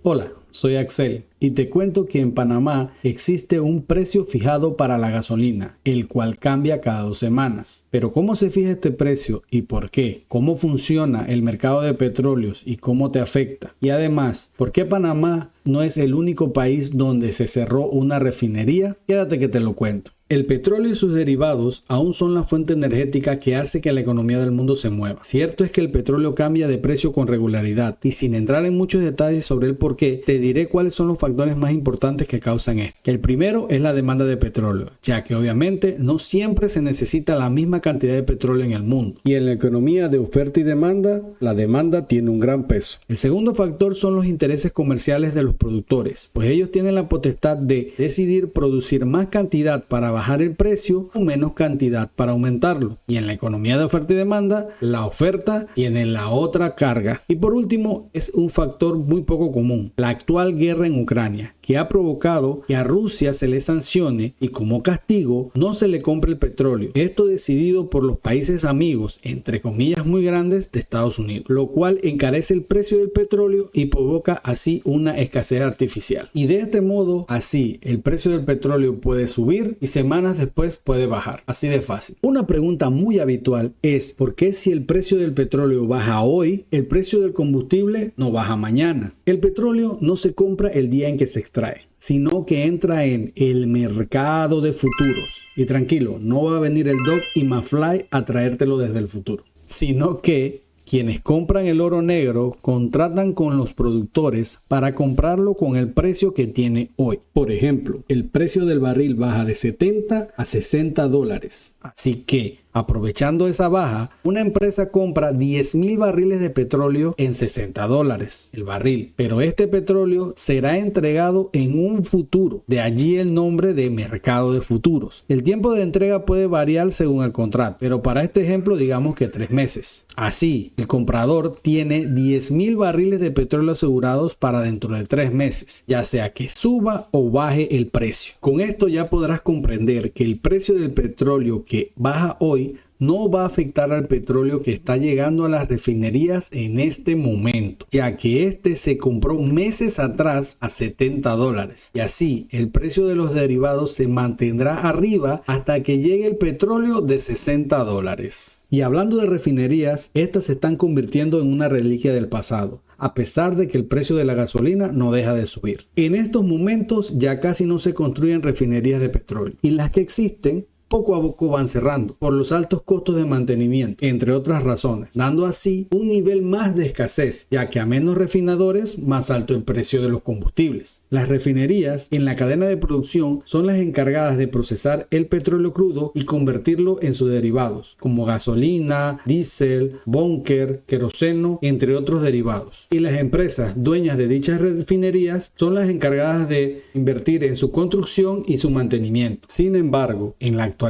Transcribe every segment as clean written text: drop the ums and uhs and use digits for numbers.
Hola, soy Axel y te cuento que en Panamá existe un precio fijado para la gasolina, el cual cambia cada 2 semanas. Pero ¿cómo se fija este precio y por qué? ¿Cómo funciona el mercado de petróleos y cómo te afecta? Y además, ¿por qué Panamá no es el único país donde se cerró una refinería? Quédate que te lo cuento. El petróleo y sus derivados aún son la fuente energética que hace que la economía del mundo se mueva. Cierto es que el petróleo cambia de precio con regularidad y sin entrar en muchos detalles sobre el por qué, te diré cuáles son los factores más importantes que causan esto. El primero es la demanda de petróleo, ya que obviamente no siempre se necesita la misma cantidad de petróleo en el mundo. Y en la economía de oferta y demanda, la demanda tiene un gran peso. El segundo factor son los intereses comerciales de los productores, pues ellos tienen la potestad de decidir producir más cantidad para bajar el precio o menos cantidad para aumentarlo. Y en la economía de oferta y demanda, la oferta tiene la otra carga. Y por último, es un factor muy poco común, la actual guerra en Ucrania, que ha provocado que a Rusia se le sancione y como castigo no se le compre el petróleo. Esto decidido por los países amigos, entre comillas muy grandes, de Estados Unidos, lo cual encarece el precio del petróleo y provoca así una escasez artificial. Y de este modo, así el precio del petróleo puede subir y semanas después puede bajar. Así de fácil. Una pregunta muy habitual es ¿por qué si el precio del petróleo baja hoy, el precio del combustible no baja mañana? El petróleo no se compra el día en que se extrae, sino que entra en el mercado de futuros. Y tranquilo, no va a venir el Doc y Mafly a traértelo desde el futuro, sino que quienes compran el oro negro contratan con los productores para comprarlo con el precio que tiene hoy. Por ejemplo, el precio del barril baja de 70 a 60 dólares. Así que, aprovechando esa baja, una empresa compra 10,000 barriles de petróleo en 60 dólares el barril. Pero este petróleo será entregado en un futuro. De allí el nombre de mercado de futuros. El tiempo de entrega puede variar según el contrato, pero para este ejemplo digamos que 3 meses. Así, el comprador tiene 10,000 barriles de petróleo asegurados para dentro de 3 meses, ya sea que suba o baje el precio. Con esto ya podrás comprender que el precio del petróleo que baja hoy no va a afectar al petróleo que está llegando a las refinerías en este momento, ya que este se compró meses atrás a 70 dólares. Y así el precio de los derivados se mantendrá arriba hasta que llegue el petróleo de 60 dólares. Y hablando de refinerías, estas se están convirtiendo en una reliquia del pasado, a pesar de que el precio de la gasolina no deja de subir. En estos momentos ya casi no se construyen refinerías de petróleo, y las que existen poco a poco van cerrando por los altos costos de mantenimiento, entre otras razones, dando así un nivel más de escasez, ya que a menos refinadores, más alto el precio de los combustibles. Las refinerías en la cadena de producción son las encargadas de procesar el petróleo crudo y convertirlo en sus derivados, como gasolina, diésel, búnker, queroseno, entre otros derivados. Y las empresas dueñas de dichas refinerías son las encargadas de invertir en su construcción y su mantenimiento. Sin embargo, en la actualidad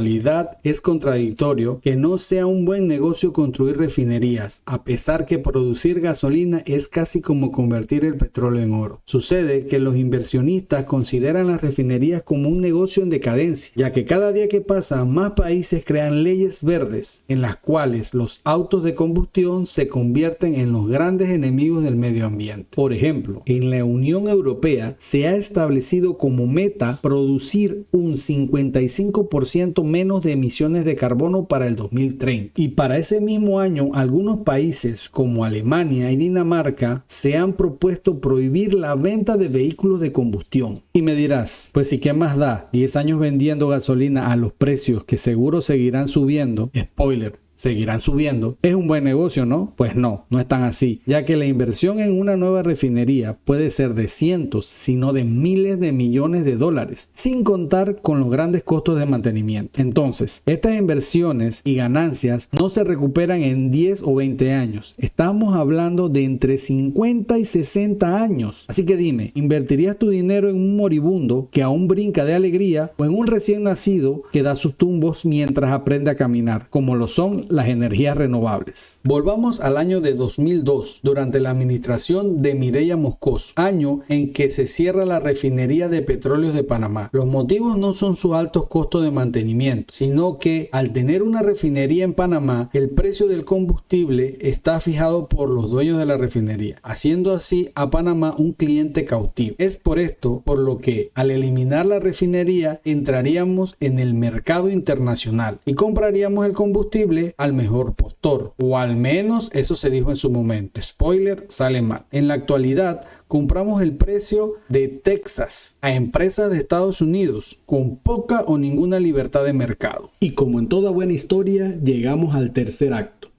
es contradictorio que no sea un buen negocio construir refinerías, a pesar que producir gasolina es casi como convertir el petróleo en oro. Sucede que los inversionistas consideran las refinerías como un negocio en decadencia, ya que cada día que pasa más países crean leyes verdes en las cuales los autos de combustión se convierten en los grandes enemigos del medio ambiente. Por ejemplo, en la Unión Europea se ha establecido como meta producir un 55% menos de emisiones de carbono para el 2030. Y para ese mismo año, algunos países como Alemania y Dinamarca se han propuesto prohibir la venta de vehículos de combustión. Y me dirás, pues ¿y qué más da? 10 años vendiendo gasolina a los precios que seguro seguirán subiendo. Spoiler, seguirán subiendo. ¿Es un buen negocio, no? Pues no, no es tan así, ya que la inversión en una nueva refinería puede ser de cientos, sino de miles de millones de dólares, sin contar con los grandes costos de mantenimiento. Entonces, estas inversiones y ganancias no se recuperan en 10 o 20 años. Estamos hablando de entre 50 y 60 años. Así que dime, ¿invertirías tu dinero en un moribundo que aún brinca de alegría o en un recién nacido que da sus tumbos mientras aprende a caminar, como lo son son las energías renovables. Volvamos al año de 2002, durante la administración de Mireya Moscoso, año en que se cierra la refinería de petróleos de Panamá. Los motivos no son sus altos costos de mantenimiento, sino que al tener una refinería en Panamá, el precio del combustible está fijado por los dueños de la refinería, haciendo así a Panamá un cliente cautivo. Es por esto por lo que al eliminar la refinería entraríamos en el mercado internacional y compraríamos el combustible al mejor postor, o al menos eso se dijo en su momento. Spoiler, sale mal. En la actualidad compramos el precio de Texas a empresas de Estados Unidos con poca o ninguna libertad de mercado. Y como en toda buena historia, llegamos al tercer acto.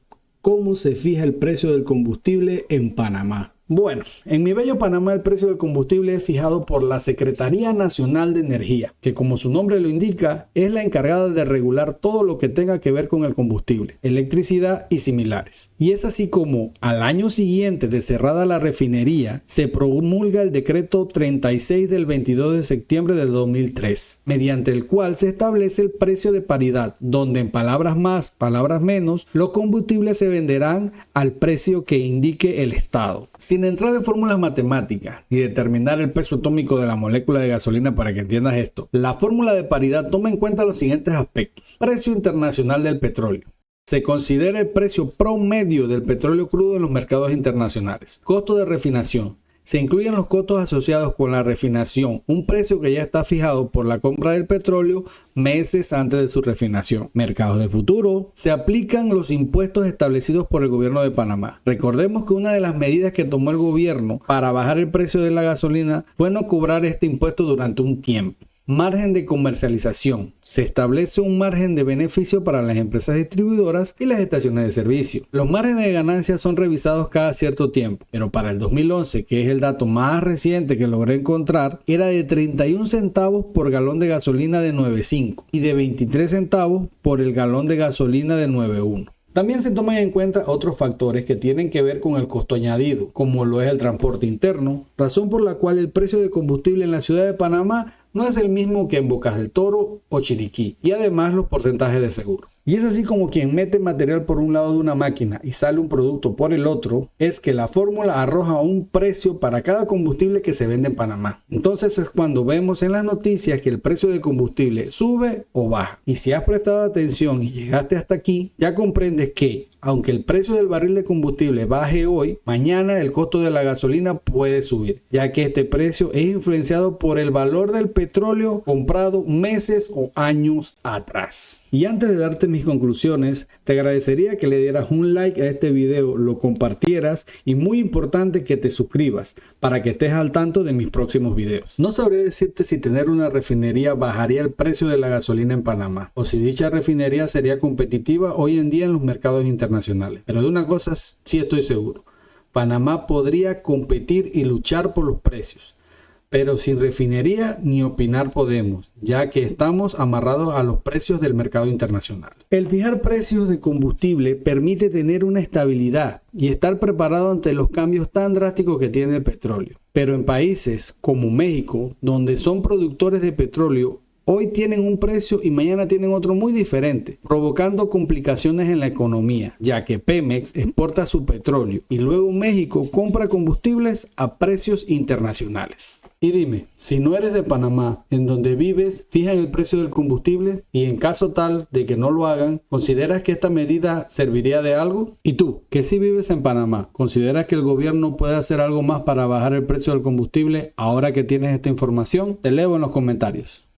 ¿Cómo se fija el precio del combustible en Panamá? Bueno, en mi bello Panamá el precio del combustible es fijado por la Secretaría Nacional de Energía, que como su nombre lo indica, es la encargada de regular todo lo que tenga que ver con el combustible, electricidad y similares. Y es así como al año siguiente de cerrada la refinería, se promulga el decreto 36 del 22 de septiembre del 2003, mediante el cual se establece el precio de paridad, donde en palabras más, palabras menos, los combustibles se venderán al precio que indique el Estado. Sin entrar en fórmulas matemáticas y determinar el peso atómico de la molécula de gasolina para que entiendas esto, la fórmula de paridad toma en cuenta los siguientes aspectos. Precio internacional del petróleo. Se considera el precio promedio del petróleo crudo en los mercados internacionales. Costo de refinación. Se incluyen los costos asociados con la refinación, un precio que ya está fijado por la compra del petróleo meses antes de su refinación. Mercados de futuro. Se aplican los impuestos establecidos por el gobierno de Panamá. Recordemos que una de las medidas que tomó el gobierno para bajar el precio de la gasolina fue no cobrar este impuesto durante un tiempo. Margen de comercialización. Se establece un margen de beneficio para las empresas distribuidoras y las estaciones de servicio. Los márgenes de ganancia son revisados cada cierto tiempo, pero para el 2011, que es el dato más reciente que logré encontrar, era de 31 centavos por galón de gasolina de 9.5 y de 23 centavos por el galón de gasolina de 9.1. También se toman en cuenta otros factores que tienen que ver con el costo añadido, como lo es el transporte interno, razón por la cual el precio de combustible en la ciudad de Panamá no es el mismo que en Bocas del Toro o Chiriquí, y además los porcentajes de seguro. Y es así como quien mete material por un lado de una máquina y sale un producto por el otro, es que la fórmula arroja un precio para cada combustible que se vende en Panamá. Entonces es cuando vemos en las noticias que el precio de combustible sube o baja. Y si has prestado atención y llegaste hasta aquí, ya comprendes que aunque el precio del barril de combustible baje hoy, mañana el costo de la gasolina puede subir, ya que este precio es influenciado por el valor del petróleo comprado meses o años atrás. Y antes de darte mis conclusiones, te agradecería que le dieras un like a este video, lo compartieras y muy importante que te suscribas para que estés al tanto de mis próximos videos. No sabré decirte si tener una refinería bajaría el precio de la gasolina en Panamá o si dicha refinería sería competitiva hoy en día en los mercados internacionales. Pero de una cosa sí estoy seguro, Panamá podría competir y luchar por los precios. Pero sin refinería ni opinar podemos, ya que estamos amarrados a los precios del mercado internacional. El fijar precios de combustible permite tener una estabilidad y estar preparado ante los cambios tan drásticos que tiene el petróleo. Pero en países como México, donde son productores de petróleo, hoy tienen un precio y mañana tienen otro muy diferente, provocando complicaciones en la economía, ya que Pemex exporta su petróleo y luego México compra combustibles a precios internacionales. Y dime, si no eres de Panamá, en donde vives, fijan el precio del combustible y en caso tal de que no lo hagan, ¿consideras que esta medida serviría de algo? Y tú, que sí vives en Panamá, ¿consideras que el gobierno puede hacer algo más para bajar el precio del combustible ahora que tienes esta información? Te leo en los comentarios.